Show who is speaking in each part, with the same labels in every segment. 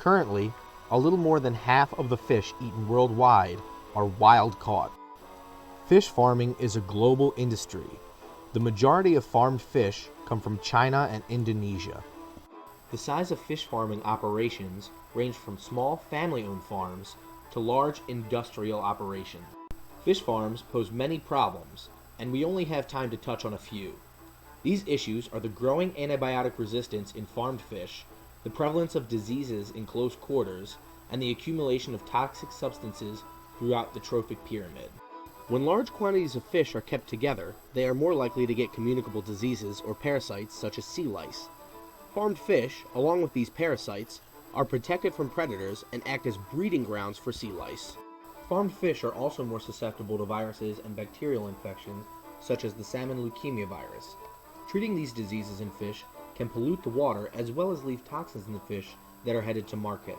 Speaker 1: Currently, a little more than half of the fish eaten worldwide are wild caught. Fish farming is a global industry. The majority of farmed fish come from China and Indonesia. The size of fish farming operations range from small family-owned farms to large industrial operations. Fish farms pose many problems, and we only have time to touch on a few. These issues are the growing antibiotic resistance in farmed fish, the prevalence of diseases in close quarters, and the accumulation of toxic substances throughout the trophic pyramid. When large quantities of fish are kept together, they are more likely to get communicable diseases or parasites such as sea lice. Farmed fish, along with these parasites, are protected from predators and act as breeding grounds for sea lice. Farmed fish are also more susceptible to viruses and bacterial infections, such as the salmon leukemia virus. Treating these diseases in fish can pollute the water as well as leave toxins in the fish that are headed to market.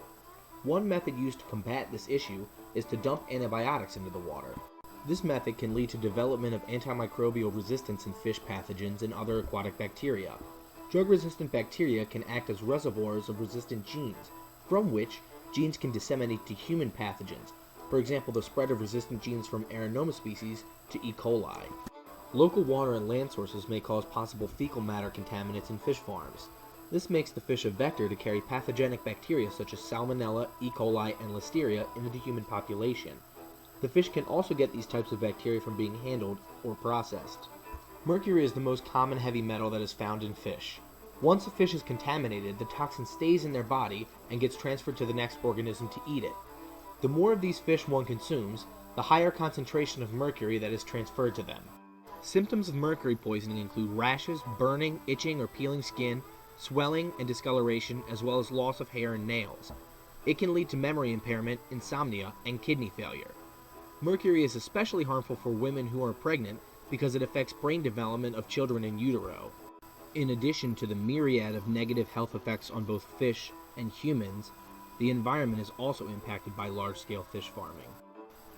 Speaker 1: One method used to combat this issue is to dump antibiotics into the water. This method can lead to development of antimicrobial resistance in fish pathogens and other aquatic bacteria. Drug-resistant bacteria can act as reservoirs of resistant genes, from which genes can disseminate to human pathogens, for example the spread of resistant genes from Aranoma species to E. coli. Local water and land sources may cause possible fecal matter contaminants in fish farms. This makes the fish a vector to carry pathogenic bacteria such as Salmonella, E. coli, and Listeria into the human population. The fish can also get these types of bacteria from being handled or processed. Mercury is the most common heavy metal that is found in fish. Once a fish is contaminated, the toxin stays in their body and gets transferred to the next organism to eat it. The more of these fish one consumes, the higher concentration of mercury that is transferred to them. Symptoms of mercury poisoning include rashes, burning, itching or peeling skin, swelling and discoloration, as well as loss of hair and nails. It can lead to memory impairment, insomnia, and kidney failure. Mercury is especially harmful for women who are pregnant because it affects brain development of children in utero. In addition to the myriad of negative health effects on both fish and humans, the environment is also impacted by large-scale fish farming.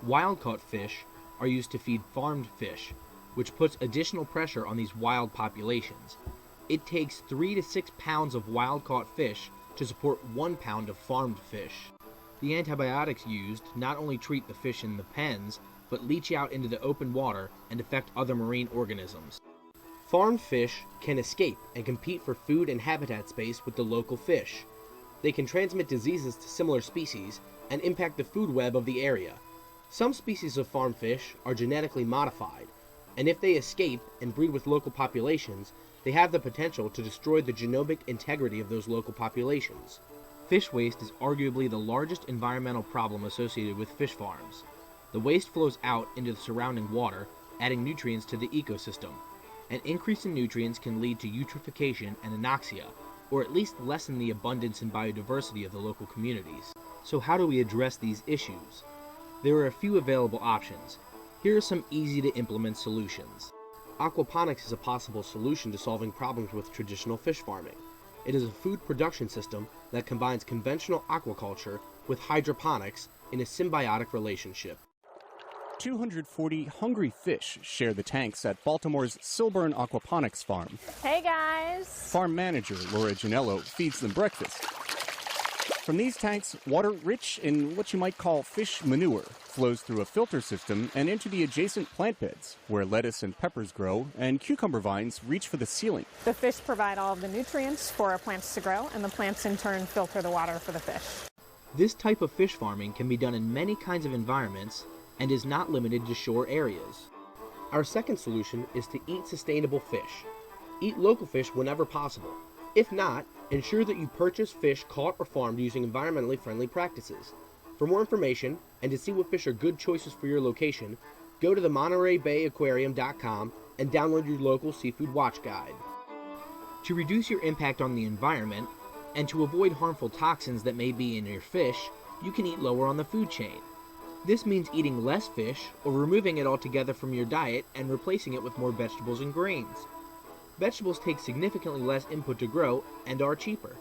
Speaker 1: Wild-caught fish are used to feed farmed fish, which puts additional pressure on these wild populations. It takes 3 to 6 pounds of wild-caught fish to support 1 pound of farmed fish. The antibiotics used not only treat the fish in the pens, but leach out into the open water and affect other marine organisms. Farmed fish can escape and compete for food and habitat space with the local fish. They can transmit diseases to similar species and impact the food web of the area. Some species of farmed fish are genetically modified, and if they escape and breed with local populations, they have the potential to destroy the genomic integrity of those local populations. Fish waste is arguably the largest environmental problem associated with fish farms. The waste flows out into the surrounding water, adding nutrients to the ecosystem. An increase in nutrients can lead to eutrophication and anoxia, or at least lessen the abundance and biodiversity of the local communities. So how do we address these issues? There are a few available options. Here are some easy-to-implement solutions. Aquaponics is a possible solution to solving problems with traditional fish farming. It is a food production system that combines conventional aquaculture with hydroponics in a symbiotic relationship.
Speaker 2: 240 hungry fish share the tanks at Baltimore's Silburn Aquaponics Farm.
Speaker 3: Hey guys!
Speaker 2: Farm manager Laura Ginello feeds them breakfast. From these tanks, water rich in what you might call fish manure flows through a filter system and into the adjacent plant beds, where lettuce and peppers grow and cucumber vines reach for the ceiling.
Speaker 3: The fish provide all of the nutrients for our plants to grow, and the plants in turn filter the water for the fish.
Speaker 1: This type of fish farming can be done in many kinds of environments and is not limited to shore areas. Our second solution is to eat sustainable fish. Eat local fish whenever possible. If not, ensure that you purchase fish caught or farmed using environmentally friendly practices. For more information, and to see what fish are good choices for your location, go to the MontereyBayAquarium.com and download your local Seafood Watch Guide. To reduce your impact on the environment, and to avoid harmful toxins that may be in your fish, you can eat lower on the food chain. This means eating less fish or removing it altogether from your diet and replacing it with more vegetables and grains. Vegetables take significantly less input to grow and are cheaper.